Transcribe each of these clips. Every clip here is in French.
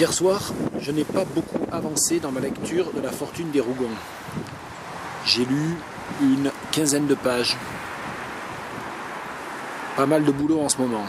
Hier soir, je n'ai pas beaucoup avancé dans ma lecture de La Fortune des Rougon. J'ai lu une quinzaine de pages. Pas mal de boulot en ce moment.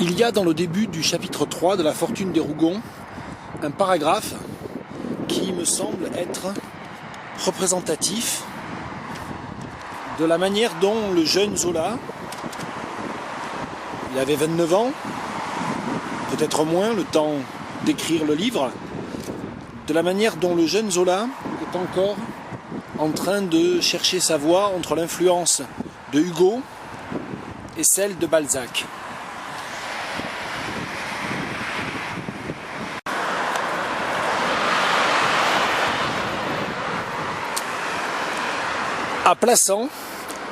Il y a dans le début du chapitre 3 de La Fortune des Rougon un paragraphe qui me semble être représentatif de la manière dont le jeune Zola, il avait 29 ans, peut-être moins, le temps d'écrire le livre, de la manière dont le jeune Zola est encore en train de chercher sa voie entre l'influence de Hugo et celle de Balzac. À Plassans,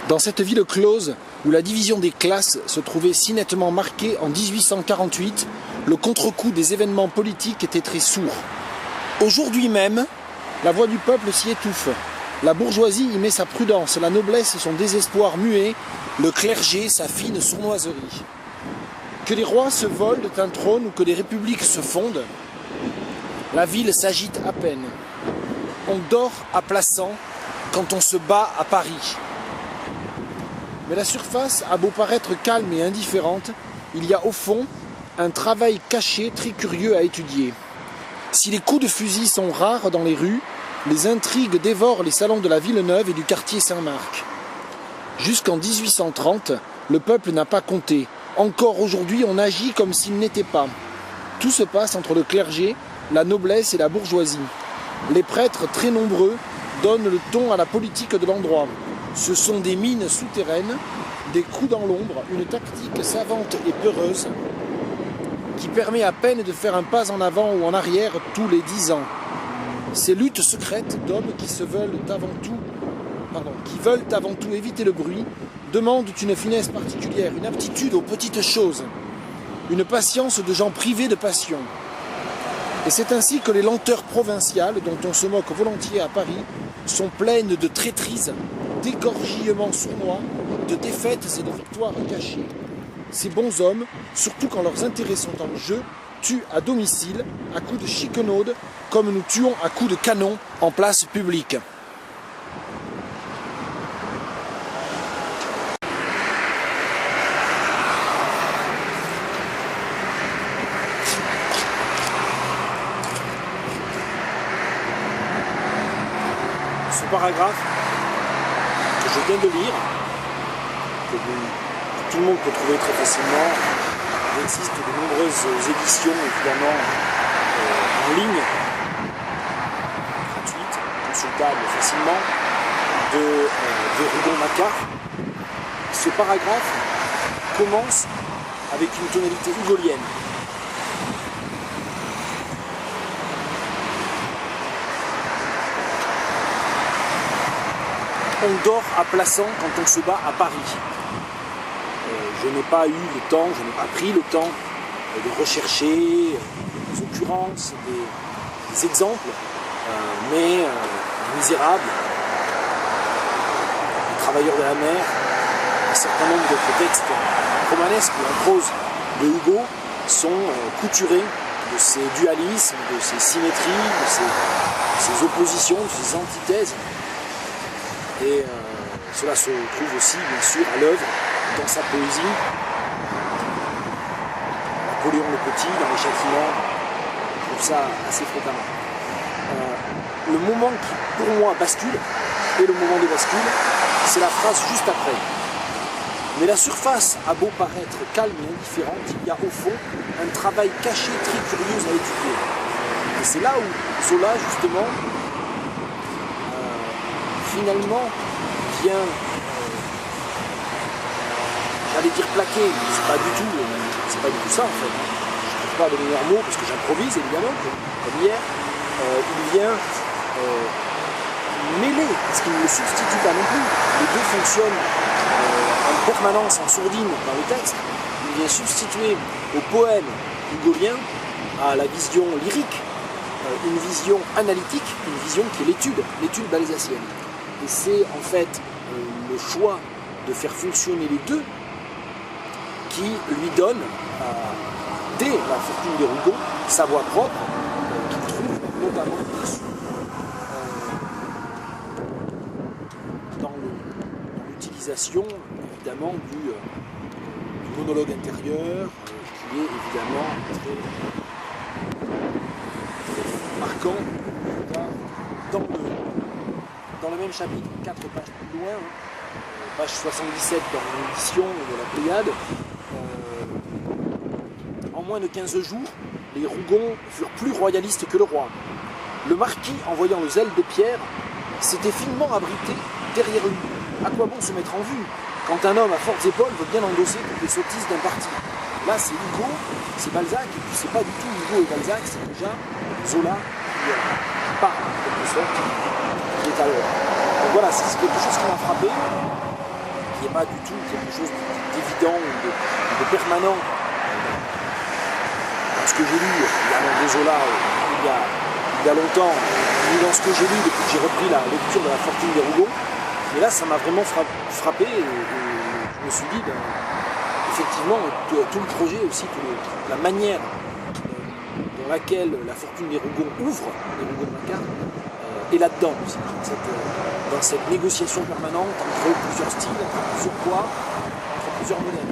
dans cette ville close où la division des classes se trouvait si nettement marquée en 1848, le contre-coup des événements politiques était très sourd. Aujourd'hui même, la voix du peuple s'y étouffe. La bourgeoisie y met sa prudence, la noblesse son désespoir muet, le clergé sa fine sournoiserie. Que les rois se volent d'un trône ou que les républiques se fondent, la ville s'agite à peine. On dort à Plassans quand on se bat à Paris. Mais la surface a beau paraître calme et indifférente, il y a au fond un travail caché très curieux à étudier. Si les coups de fusil sont rares dans les rues, les intrigues dévorent les salons de la Villeneuve et du quartier Saint-Marc. Jusqu'en 1830, le peuple n'a pas compté. Encore aujourd'hui, on agit comme s'il n'était pas. Tout se passe entre le clergé, la noblesse et la bourgeoisie. Les prêtres, très nombreux, donnent le ton à la politique de l'endroit. Ce sont des mines souterraines, des coups dans l'ombre, une tactique savante et peureuse qui permet à peine de faire un pas en avant ou en arrière tous les 10 ans. Ces luttes secrètes d'hommes qui veulent avant tout éviter le bruit, demandent une finesse particulière, une aptitude aux petites choses, une patience de gens privés de passion. Et c'est ainsi que les lenteurs provinciales, dont on se moque volontiers à Paris, sont pleines de traîtrises, d'égorgillements sournois, de défaites et de victoires cachées. Ces bons hommes, surtout quand leurs intérêts sont en jeu, tuent à domicile, à coups de chiquenaude, comme nous tuons à coups de canon en place publique. Ce paragraphe que je viens de lire, que tout le monde peut trouver très facilement, il existe de nombreuses éditions évidemment en ligne, gratuites, consultables facilement, de Rougon-Macquart. Ce paragraphe commence avec une tonalité hugolienne. On dort à Plassans quand on se bat à Paris. Je n'ai pas eu le temps, je n'ai pas pris le temps de rechercher des occurrences, des exemples, mais les Misérables, les Travailleurs de la mer, un certain nombre d'autres textes romanesques ou en prose de Hugo sont couturés de ces dualismes, de ces symétries, de ces oppositions, de ces antithèses. Et cela se trouve aussi, bien sûr, à l'œuvre dans sa poésie. Napoléon le Petit, dans les châtiments, je trouve ça assez fréquemment. Le moment qui, pour moi, bascule, et le moment de bascule, c'est la phrase juste après. Mais la surface a beau paraître calme et indifférente, il y a au fond un travail caché très curieux à étudier. Et c'est là où Zola, justement, finalement vient, j'allais dire plaquer, mais c'est pas du tout ça en fait. Je ne trouve pas de meilleurs mots parce que j'improvise évidemment, comme hier. Il vient mêlé, parce qu'il ne le substitue pas non plus. Les deux fonctionnent en permanence, en sourdine dans le texte. Il vient substituer au poème hugolien, à la vision lyrique, une vision analytique, une vision qui est l'étude balzacienne. Et c'est en fait le choix de faire fonctionner les deux qui lui donne, dès la fortune des Rougon, sa voix propre, qu'il trouve notamment dans l'utilisation évidemment du monologue intérieur, qui est évidemment très marquant dans le même chapitre, 4 pages plus loin, page 77 dans l'édition de la Pléiade. En moins de 15 jours, les Rougon furent plus royalistes que le roi. Le marquis, en voyant le zèle de Pierre, s'était finement abrité derrière lui. À quoi bon se mettre en vue quand un homme à fortes épaules veut bien endosser toutes les sottises d'un parti? Là, c'est Hugo, c'est Balzac, et puis c'est pas du tout Hugo et Balzac, c'est déjà Zola qui parle, en quelque sorte, qui est à l'heure. Donc voilà, c'est quelque chose qui m'a frappé, qui n'est pas du tout quelque chose d'évident ou de permanent. Dans ce que j'ai lu, évidemment, de Zola, il y a longtemps, ni dans ce que j'ai lu depuis que j'ai repris la lecture de La Fortune des Rougon. Mais là, ça m'a vraiment frappé et je me suis dit, effectivement, tout le projet aussi, la manière dans laquelle La Fortune des Rougon ouvre, les Rougon-Macquart, est là-dedans aussi, dans cette négociation permanente entre plusieurs styles, entre plusieurs poids, entre plusieurs modèles.